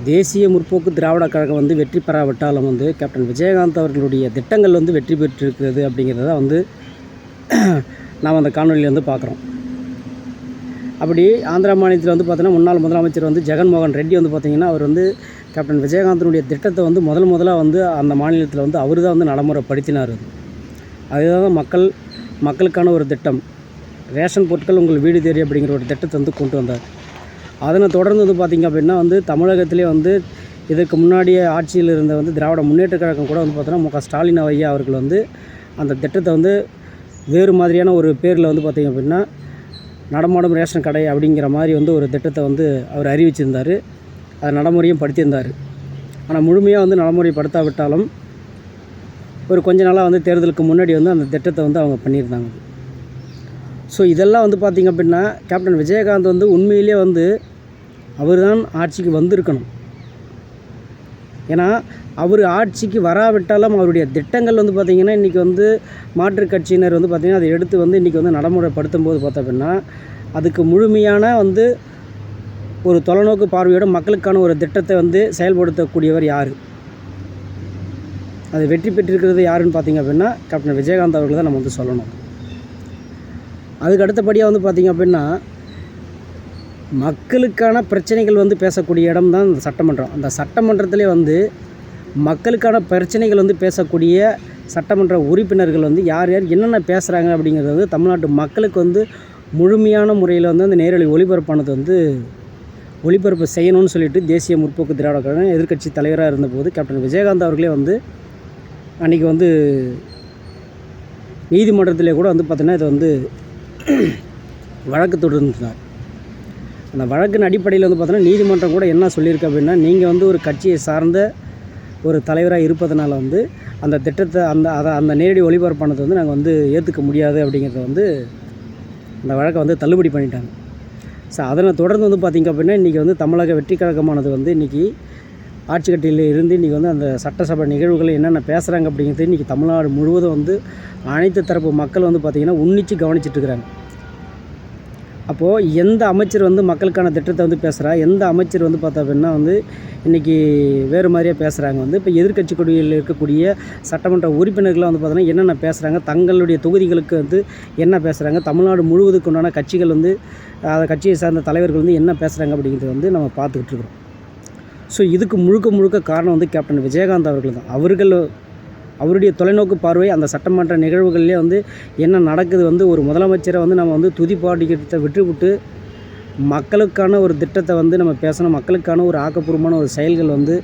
தேசிய முற்போக்கு திராவிட கழகம் வந்து வெற்றி பெறாவிட்டாலும் வந்து கேப்டன் விஜயகாந்த் அவர்களுடைய திட்டங்கள் வந்து வெற்றி பெற்றிருக்கிறது அப்படிங்கிறத வந்து நாம் அந்த காணொலியில் வந்து பார்க்குறோம். அப்படி ஆந்திரா மாநிலத்தில் வந்து பார்த்தீங்கன்னா முன்னாள் முதலமைச்சர் வந்து ஜெகன்மோகன் ரெட்டி வந்து பார்த்திங்கன்னா அவர் வந்து கேப்டன் விஜயகாந்தனுடைய திட்டத்தை வந்து முதலாக வந்து அந்த மாநிலத்தில் வந்து அவர் தான் வந்து நடைமுறைப்படுத்தினார். அதுதான் மக்களுக்கான ஒரு திட்டம், ரேஷன் பொருட்கள் உங்கள் வீடு தேடி அப்படிங்கிற ஒரு திட்டத்தை வந்து கொண்டு வந்தார். அதனை தொடர்ந்து வந்து பார்த்திங்க அப்படின்னா வந்து தமிழகத்திலே வந்து இதற்கு முன்னாடியே ஆட்சியில் இருந்த வந்து திராவிட முன்னேற்ற கழகம் கூட வந்து பார்த்தோன்னா மு.க. ஸ்டாலின் ஐயா அவர்கள் வந்து அந்த திட்டத்தை வந்து வேறு மாதிரியான ஒரு பேரில் வந்து பார்த்திங்க அப்படின்னா நடமாடும் ரேஷன் கடை அப்படிங்கிற மாதிரி வந்து ஒரு திட்டத்தை வந்து அவர் அறிவிச்சிருந்தார். அதை நடைமுறையும் படுத்தியிருந்தார். ஆனால் முழுமையாக வந்து நடைமுறைப்படுத்தாவிட்டாலும் ஒரு கொஞ்ச நாளாக வந்து தேர்தலுக்கு முன்னாடி வந்து அந்த திட்டத்தை வந்து அவங்க பண்ணியிருந்தாங்க. ஸோ இதெல்லாம் வந்து பார்த்திங்க அப்படின்னா கேப்டன் விஜயகாந்த் வந்து உண்மையிலே வந்து அவர் தான் ஆட்சிக்கு வந்திருக்கணும். ஏன்னா அவர் ஆட்சிக்கு வராவிட்டாலும் அவருடைய திட்டங்கள் வந்து பார்த்திங்கன்னா இன்றைக்கி வந்து மாற்றுக் கட்சியினர் வந்து பார்த்திங்கன்னா அதை எடுத்து வந்து இன்றைக்கி வந்து நடைமுறைப்படுத்தும் போது பார்த்தோம் அப்படின்னா அதுக்கு முழுமையான வந்து ஒரு தொலைநோக்கு பார்வையோட மக்களுக்கான ஒரு திட்டத்தை வந்து செயல்படுத்தக்கூடியவர் யார், அது வெற்றி பெற்றிருக்கிறது யாருன்னு பார்த்திங்க அப்படின்னா கேப்டன் விஜயகாந்த் அவர்கள் தான் நம்ம வந்து சொல்லணும். அதுக்கு அடுத்தபடியாக வந்து பார்த்திங்க அப்படின்னா மக்களுக்கான பிரச்சனைகள் வந்து பேசக்கூடிய இடம் தான் இந்த சட்டமன்றம். அந்த சட்டமன்றத்திலே வந்து மக்களுக்கான பிரச்சனைகள் வந்து பேசக்கூடிய சட்டமன்ற உறுப்பினர்கள் வந்து யார் என்னென்ன பேசுகிறாங்க அப்படிங்கிறது வந்து தமிழ்நாட்டு மக்களுக்கு வந்து முழுமையான முறையில் வந்து அந்த நேரலை ஒளிபரப்பானது வந்து ஒளிபரப்பு செய்யணும்னு சொல்லிட்டு தேசிய முற்போக்கு திராவிட கழகம் எதிர்க்கட்சி தலைவராக இருந்தபோது கேப்டன் விஜயகாந்த் அவர்களே வந்து அன்றைக்கி வந்து நீதிமன்றத்திலே கூட வந்து பார்த்திங்கன்னா இதை வந்து வழக்கு தொடர்ந்தார். அந்த வழக்கின் அடிப்படையில் வந்து பார்த்தோன்னா நீதிமன்றம் கூட என்ன சொல்லியிருக்கு அப்படின்னா நீங்கள் வந்து ஒரு கட்சியை சார்ந்த ஒரு தலைவராக இருப்பதனால வந்து அந்த திட்டத்தை அந்த நேரடி ஒளிபரப்பானது வந்து நாங்கள் வந்து ஏற்றுக்க முடியாது அப்படிங்கிறத வந்து அந்த வழக்கை வந்து தள்ளுபடி பண்ணிட்டாங்க. ஸோ அதனை தொடர்ந்து வந்து பார்த்திங்க அப்படின்னா இன்றைக்கி வந்து தமிழக வெற்றி கழகமானது வந்து இன்றைக்கி ஆட்சி கட்டியில் இருந்து இன்றைக்கி வந்து அந்த சட்டசபை நிகழ்வுகள் என்னென்ன பேசுகிறாங்க அப்படிங்கிறது இன்றைக்கி தமிழ்நாடு முழுவதும் வந்து அனைத்து தரப்பு மக்கள் வந்து பார்த்திங்கன்னா உன்னிச்சு கவனிச்சிட்ருக்கிறாங்க. அப்போது எந்த அமைச்சர் வந்து மக்களுக்கான திட்டத்தை வந்து பேசுகிறா, எந்த அமைச்சர் வந்து பார்த்தா அப்படின்னா வந்து இன்றைக்கி வேறு மாதிரியாக பேசுகிறாங்க. வந்து இப்போ எதிர்க்கட்சி கொடியில் இருக்கக்கூடிய சட்டமன்ற உறுப்பினர்களாக வந்து பார்த்தோன்னா என்னென்ன பேசுகிறாங்க, தங்களுடைய தொகுதிகளுக்கு வந்து என்ன பேசுகிறாங்க, தமிழ்நாடு முழுவதுக்கு உண்டான கட்சிகள் வந்து அந்த கட்சியை சார்ந்த தலைவர்கள் வந்து என்ன பேசுகிறாங்க அப்படிங்கிறது வந்து நம்ம பார்த்துக்கிட்டு இருக்கிறோம். ஸோ இதுக்கு முழுக்க காரணம் வந்து கேப்டன் விஜயகாந்த் அவர்கள் தான். அவருடைய தொலைநோக்கு பார்வை அந்த சட்டமன்ற நிகழ்வுகள்லேயே வந்து என்ன நடக்குது வந்து ஒரு முதலமைச்சரை வந்து நம்ம வந்து துதிப்பாடிக்கிறத விட்டுவிட்டு மக்களுக்கான ஒரு திட்டத்தை வந்து நம்ம பேசணும், மக்களுக்கான ஒரு ஆக்கப்பூர்வமான ஒரு செயல்கள் வந்து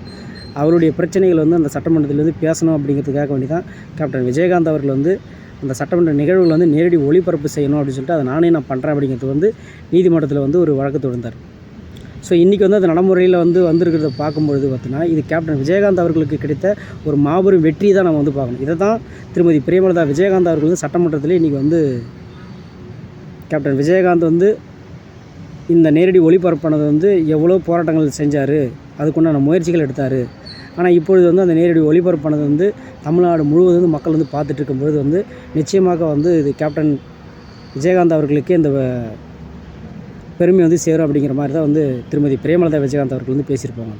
அவருடைய பிரச்சனைகள் வந்து அந்த சட்டமன்றத்தில் வந்து பேசணும் அப்படிங்கிறதுக்காக வேண்டி தான் கேப்டன் விஜயகாந்த் அவர்கள் வந்து அந்த சட்டமன்ற நிகழ்வுகள் வந்து நேரடி ஒளிபரப்பு செய்யணும் அப்படின்னு சொல்லிட்டு அதை நான் பண்ணுறேன் அப்படிங்கிறது வந்து நீதிமன்றத்தில் வந்து ஒரு வழக்கு தொடர்ந்தார். ஸோ இன்றைக்கி வந்து அந்த நடைமுறையில் வந்து வந்திருக்கிறத பார்க்கும்பொழுது பார்த்தீங்கன்னா இது கேப்டன் விஜயகாந்த் அவர்களுக்கு கிடைத்த ஒரு மாபெரும் வெற்றி தான் நம்ம வந்து பார்க்கணும். இதை தான் திருமதி பிரேமலதா விஜயகாந்த் அவர்கள் வந்து சட்டமன்றத்தில் இன்றைக்கி வந்து கேப்டன் விஜயகாந்த் வந்து இந்த நேரடி ஒளிபரப்பானது வந்து எவ்வளோ போராட்டங்கள் செஞ்சார், அதுக்குண்டான முயற்சிகள் எடுத்தார். ஆனால் இப்பொழுது வந்து அந்த நேரடி ஒளிபரப்பானது வந்து தமிழ்நாடு முழுவதும் மக்கள் வந்து பார்த்துட்டு இருக்கும்பொழுது வந்து நிச்சயமாக வந்து இது கேப்டன் விஜயகாந்த் அவர்களுக்கே இந்த பெருமை வந்து சேரும் அப்படிங்கிற மாதிரி தான் வந்து திருமதி பிரேமலதா விஜயகாந்த் அவர்கள் வந்து பேசியிருப்பாங்க.